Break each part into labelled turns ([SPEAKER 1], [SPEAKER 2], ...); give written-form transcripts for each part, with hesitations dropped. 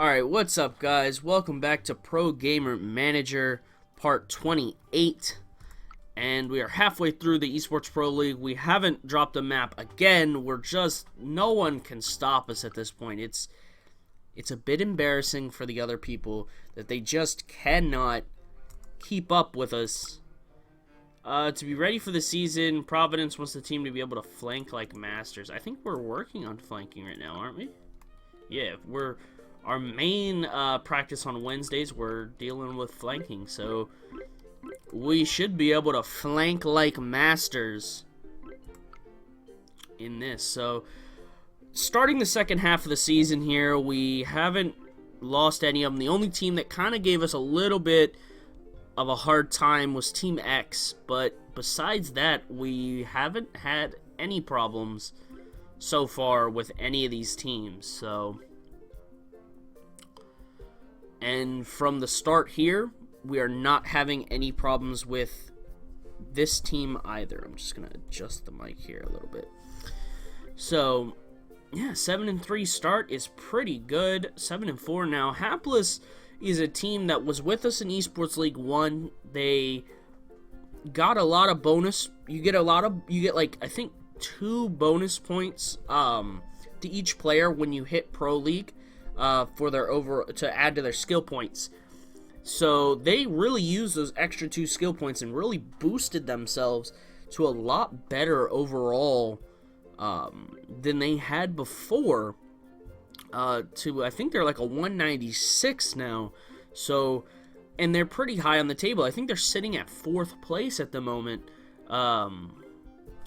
[SPEAKER 1] Alright, what's up guys? Welcome back to Pro Gamer Manager Part 28. And we are halfway through the Esports Pro League. We haven't dropped a map again. No one can stop us at this point. It's a bit embarrassing for the other people that they just cannot keep up with us. To be ready for the season, Providence wants the team to be able to flank like masters. I think we're working on flanking right now, aren't we? Yeah, our main practice on Wednesdays, we're dealing with flanking, so we should be able to flank like masters in this. So, starting the second half of the season here, we haven't lost any of them. The only team that kind of gave us a little bit of a hard time was Team X, but besides that, we haven't had any problems so far with any of these teams, so... And from the start here, we are not having any problems with this team either. I'm just going to adjust the mic here a little bit. So, yeah, 7-3 start is pretty good. 7-4 now. Hapless is a team that was with us in Esports League 1. They got a lot of bonus. You get like, I think 2 bonus points to each player when you hit Pro League. To add to their skill points. So they really used those extra 2 skill points and really boosted themselves to a lot better overall than they had before. I think they're like a 196 now. So, and they're pretty high on the table. I think they're sitting at 4th place at the moment,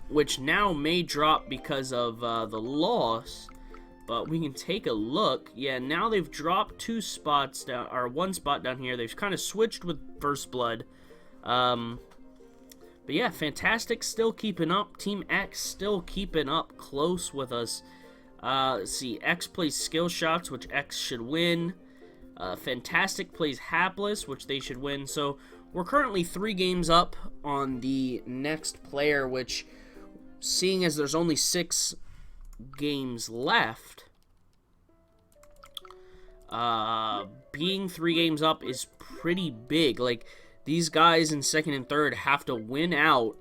[SPEAKER 1] which now may drop because of the loss. But we can take a look. Yeah, now they've dropped 2 spots down, or 1 spot down here. They've kind of switched with First Blood. But yeah, Fantastic still keeping up. Team X still keeping up close with us. Let's see, X plays Skill Shots, which X should win. Fantastic plays Hapless, which they should win. So we're currently 3 games up on the next player, which, seeing as there's only 6 games left, being 3 games up is pretty big. Like, these guys in 2nd and 3rd have to win out,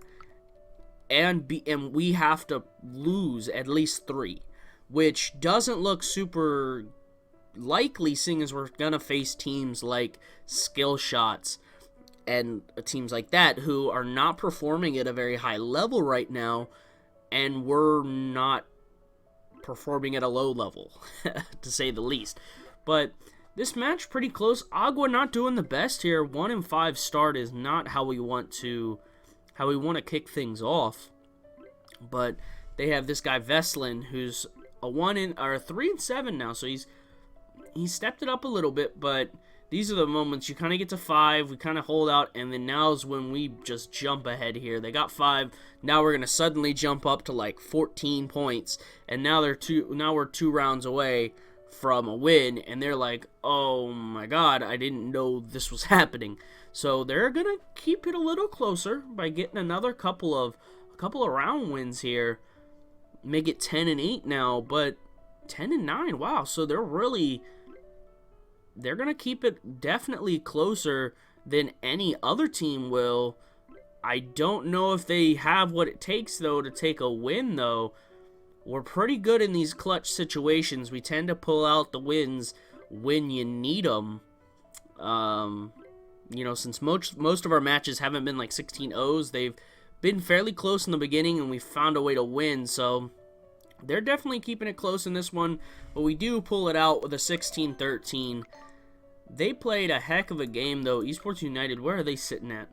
[SPEAKER 1] and we have to lose at least 3, which doesn't look super likely, seeing as we're gonna face teams like Skill Shots and teams like that who are not performing at a very high level right now, and we're not performing at a low level, to say the least. But this match pretty close. Agua not doing the best here. 1-5 start is not how we want to kick things off. But they have this guy Veslin, who's a 3-7 now, so he's stepped it up a little bit. But these are the moments you kind of get to 5, we kind of hold out, and then now's when we just jump ahead here. They got 5, now we're gonna suddenly jump up to like 14 points, and now we're 2 rounds away from a win, and they're like, oh my god, I didn't know this was happening. So they're gonna keep it a little closer by getting another couple of round wins here. Make it 10-8 now, but 10-9, wow. So they're going to keep it definitely closer than any other team will. I don't know if they have what it takes, though, to take a win, though. We're pretty good in these clutch situations. We tend to pull out the wins when you need them. You know, since most of our matches haven't been like 16-0s, they've been fairly close in the beginning, and we found a way to win, so... They're definitely keeping it close in this one, but we do pull it out with a 16-13. They played a heck of a game, though. Esports United, where are they sitting at?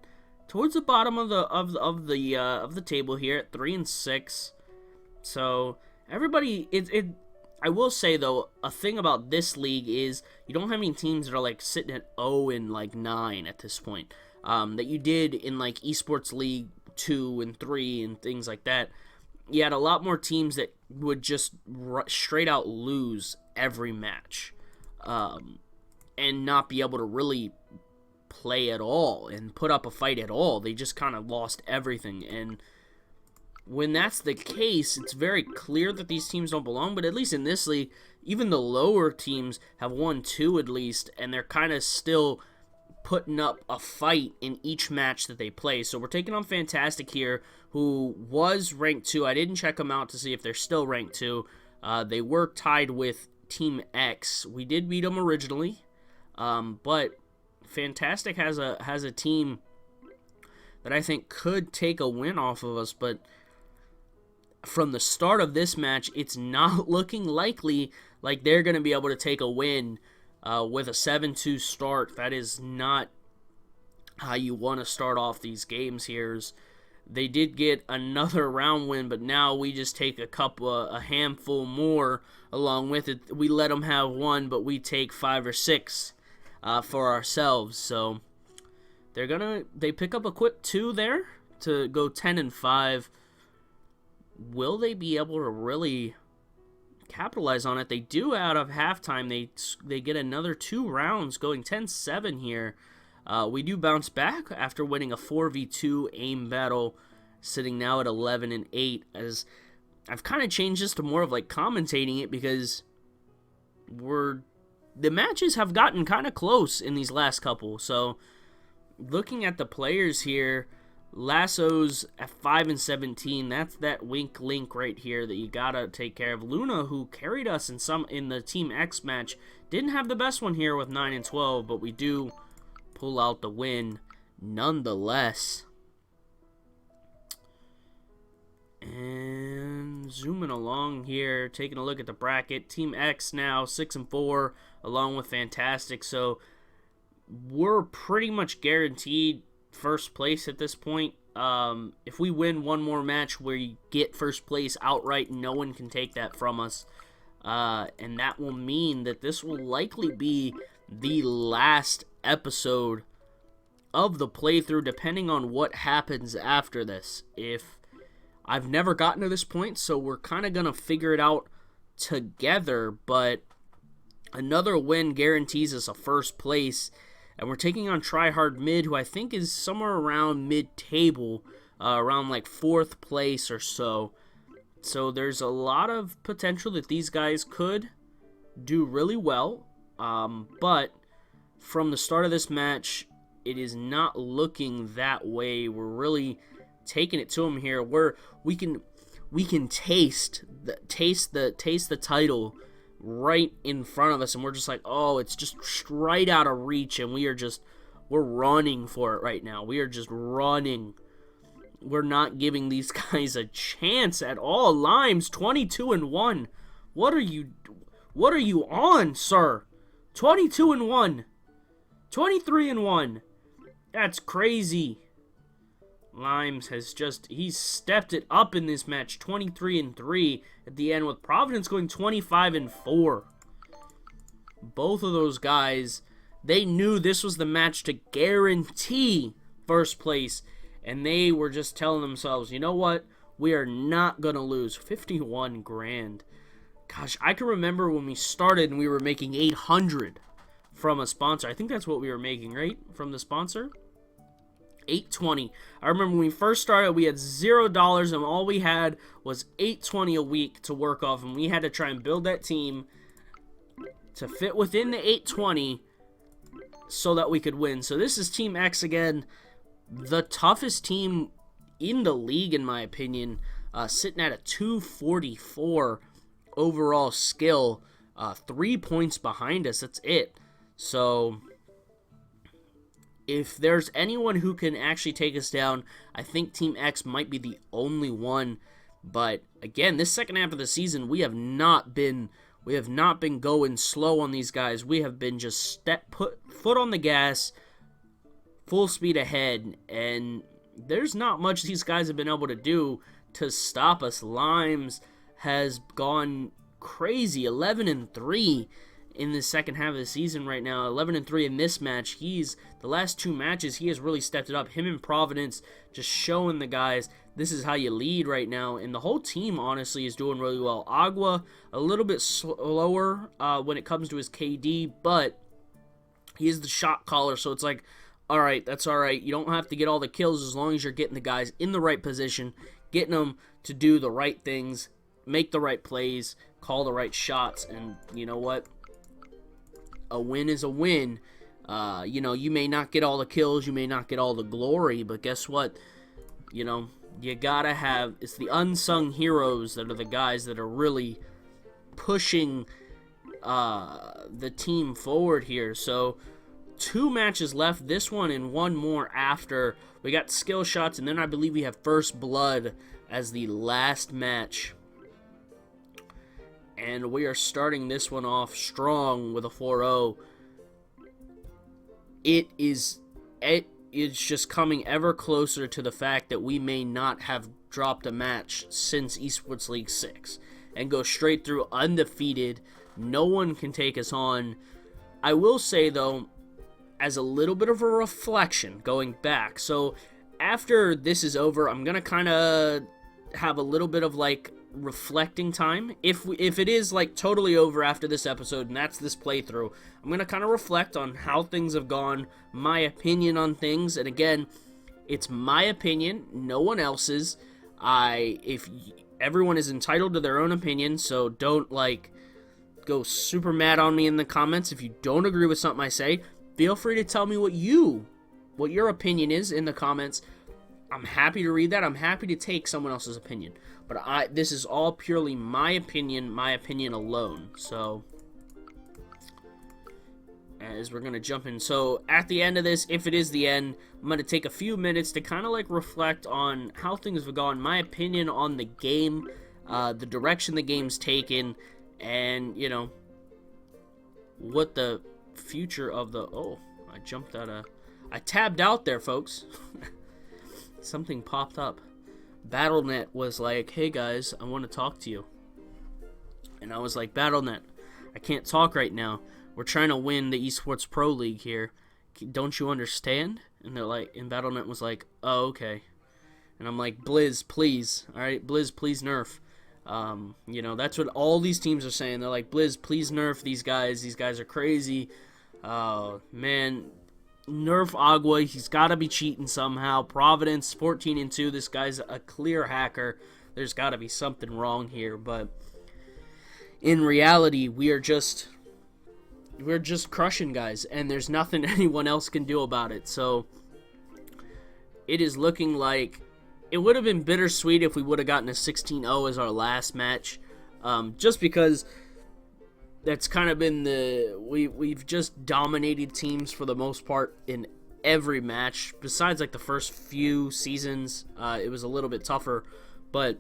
[SPEAKER 1] Towards the bottom of the table here at 3-6. So everybody, I will say though, a thing about this league is you don't have any teams that are like sitting at 0-9 at this point. That you did in like Esports League 2 and 3 and things like that. You had a lot more teams that would just straight out lose every match, and not be able to really play at all and put up a fight at all. They just kind of lost everything, and when that's the case, it's very clear that these teams don't belong. But at least in this league, even the lower teams have won 2 at least, and they're kind of still putting up a fight in each match that they play. So we're taking on Fantastic here, who was ranked 2. I didn't check them out to see if they're still ranked 2. They were tied with Team X. We did beat them originally, but Fantastic has a team that I think could take a win off of us, but from the start of this match, it's not looking likely like they're going to be able to take a win with a 7-2 start. That is not how you want to start off these games here. They did get another round win, but now we just take a handful more along with it. We let them have 1, but we take 5 or 6 for ourselves. So they pick up a quick 2 there to go 10-5. Will they be able to really capitalize on it? They do out of halftime. They get another 2 rounds going 10-7 here. We do bounce back after winning a 4v2 aim battle, sitting now at 11-8. As I've kind of changed this to more of like commentating it, because the matches have gotten kind of close in these last couple. So looking at the players here, Lasso's at 5-17. That's that wink link right here that you gotta take care of. Luna, who carried us in the Team X match, didn't have the best one here with 9-12, but we do pull out the win nonetheless. And zooming along here, taking a look at the bracket. Team X now 6-4, along with Fantastic. So we're pretty much guaranteed first place at this point. If we win one more match where you get first place outright, no one can take that from us. And that will mean that this will likely be the last episode of the playthrough, depending on what happens after this. If I've never gotten to this point, so we're kind of going to figure it out together, but another win guarantees us a first place. And we're taking on Tryhard Mid, who I think is somewhere around mid-table, around like 4th place or so. So there's a lot of potential that these guys could do really well. But from the start of this match, it is not looking that way. We're really taking it to them here, where we can taste the title right in front of us, and we're just like, oh, it's just right out of reach, and we're running for it right now. We are just running. We're not giving these guys a chance at all. Limes 22-1. What are you on, sir? 22-1. 23-1. That's crazy. Limes he's stepped it up in this match, 23-3 at the end, with Providence going 25-4. Both of those guys, they knew this was the match to guarantee first place, and they were just telling themselves, you know what, we are not going to lose. 51 grand. Gosh, I can remember when we started and we were making 800 from a sponsor. I think that's what we were making, right, from the sponsor? 820. I remember when we first started, we had $0 and all we had was $820 a week to work off, and we had to try and build that team to fit within the 820 so that we could win. So this is Team X again, the toughest team in the league in my opinion, sitting at a 244 overall skill, 3 points behind us. That's it. So if there's anyone who can actually take us down, I think Team X might be the only one. But again, this second half of the season, we have not been going slow on these guys. We have been just put foot on the gas, full speed ahead, and there's not much these guys have been able to do to stop us. Limes has gone crazy, 11-3 in the second half of the season right now. 11-3 in this match. The last 2 matches, he has really stepped it up. Him and Providence just showing the guys this is how you lead right now. And the whole team, honestly, is doing really well. Agua, a little bit slower when it comes to his KD, but he is the shot caller, so it's like, all right, that's all right. You don't have to get all the kills as long as you're getting the guys in the right position, getting them to do the right things, make the right plays, call the right shots, and you know what? A win is a win. You may not get all the kills, you may not get all the glory, but guess what? You gotta have, it's the unsung heroes that are the guys that are really pushing the team forward here. So 2 matches left, this one and one more after. We got skill shots, and then I believe we have first blood as the last match. And we are starting this one off strong with a 4-0. It is just coming ever closer to the fact that we may not have dropped a match since Esports League 6 and go straight through undefeated. No one can take us on. I will say, though, as a little bit of a reflection going back, so after this is over, I'm going to kind of have a little bit of like reflecting time. If it is like totally over after this episode and that's this playthrough, I'm going to kind of reflect on how things have gone, my opinion on things, and again, it's my opinion, no one else's. Everyone is entitled to their own opinion, so don't like go super mad on me in the comments. If you don't agree with something I say, feel free to tell me what your opinion is in the comments. I'm happy to read that. I'm happy to take someone else's opinion. But this is all purely my opinion alone. So, as we're going to jump in. So, at the end of this, if it is the end, I'm going to take a few minutes to kind of like reflect on how things have gone, my opinion on the game, the direction the game's taken, and, what the future of the... Oh, I jumped out of... I tabbed out there, folks. Something popped up. BattleNet was like, hey guys, I want to talk to you. And I was like, BattleNet, I can't talk right now. We're trying to win the Esports Pro League here. Don't you understand? And they're like, and BattleNet was like, oh, okay. And I'm like, Blizz, please. Alright, Blizz, please nerf. That's what all these teams are saying. They're like, Blizz, please nerf these guys. These guys are crazy. Man, nerf Agua. He's got to be cheating somehow. Providence, 14-2. This guy's a clear hacker. There's got to be something wrong here. But in reality, we're just crushing guys, and there's nothing anyone else can do about it. So it is looking like it would have been bittersweet if we would have gotten a 16-0 as our last match, just because that's kind of been we've just dominated teams for the most part in every match. Besides like the first few seasons, it was a little bit tougher, but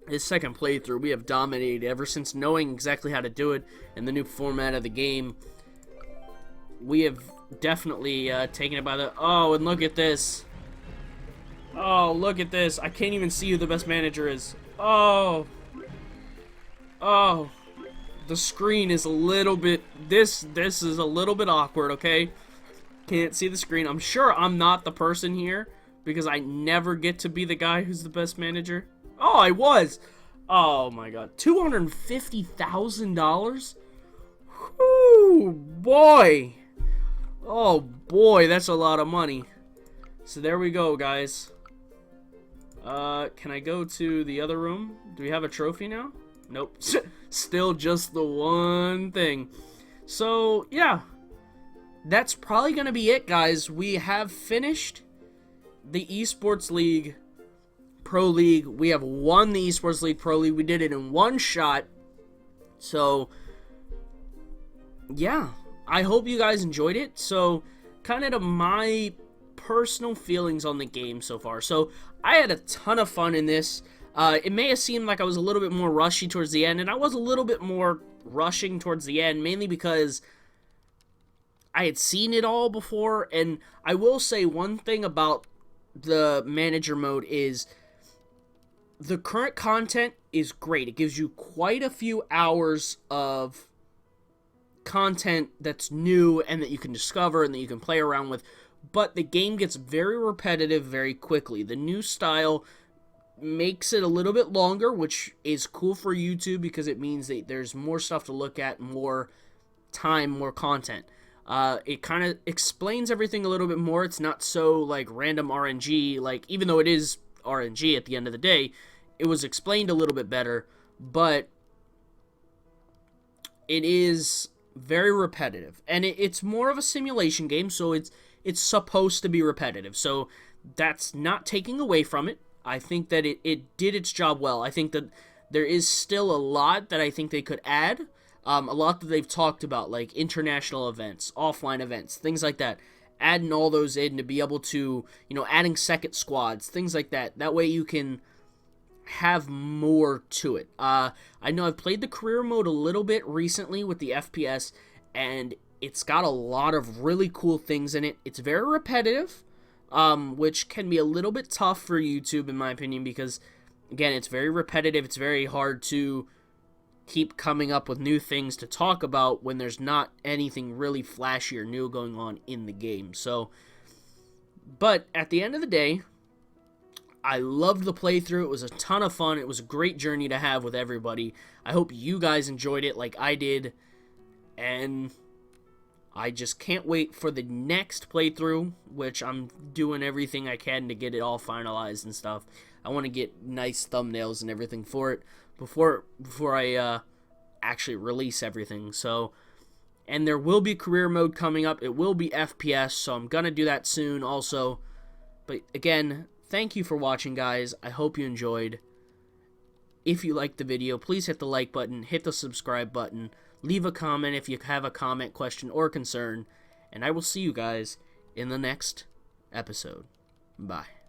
[SPEAKER 1] this second playthrough we have dominated ever since knowing exactly how to do it and the new format of the game. We have definitely taken it by the... Oh, and look at this. Oh, look at this. I can't even see who the best manager is. Oh. The screen is a little bit... This is a little bit awkward, okay? Can't see the screen. I'm sure I'm not the person here because I never get to be the guy who's the best manager. Oh, I was. Oh, my God. $250,000? Whoo, boy. Oh, boy, that's a lot of money. So there we go, guys. Can I go to the other room? Do we have a trophy now? Nope. Still just the one thing. So, yeah. That's probably going to be it, guys. We have finished the Esports League Pro League. We have won the Esports League Pro League. We did it in one shot. So, yeah. I hope you guys enjoyed it. So, kind of my personal feelings on the game so far. So, I had a ton of fun in this. It may have seemed like I was a little bit more rushy towards the end, and I was a little bit more rushing towards the end, mainly because I had seen it all before. And I will say one thing about the manager mode is the current content is great. It gives you quite a few hours of content that's new and that you can discover and that you can play around with, but the game gets very repetitive very quickly. The new style makes it a little bit longer, which is cool for YouTube because it means that there's more stuff to look at, more time, more content. It kind of explains everything a little bit more. It's not so like random RNG, like even though it is RNG at the end of the day, it was explained a little bit better, but it is very repetitive, and it's more of a simulation game, so it's supposed to be repetitive. So that's not taking away from it. I think that it did its job well. I think that there is still a lot that I think they could add. A lot that they've talked about, like international events, offline events, things like that. Adding all those in to be able to, adding second squads, things like that. That way you can have more to it. I know I've played the career mode a little bit recently with the FPS, and it's got a lot of really cool things in it. It's very repetitive, which can be a little bit tough for YouTube, in my opinion, because, again, it's very repetitive. It's very hard to keep coming up with new things to talk about when there's not anything really flashy or new going on in the game. So, but at the end of the day, I loved the playthrough. It was a ton of fun. It was a great journey to have with everybody. I hope you guys enjoyed it like I did, and I just can't wait for the next playthrough, which I'm doing everything I can to get it all finalized and stuff. I want to get nice thumbnails and everything for it before I actually release everything. So, and there will be career mode coming up. It will be FPS, so I'm gonna do that soon also. But again, thank you for watching, guys. I hope you enjoyed. If you liked the video, please hit the like button, hit the subscribe button, leave a comment if you have a comment, question, or concern, and I will see you guys in the next episode. Bye.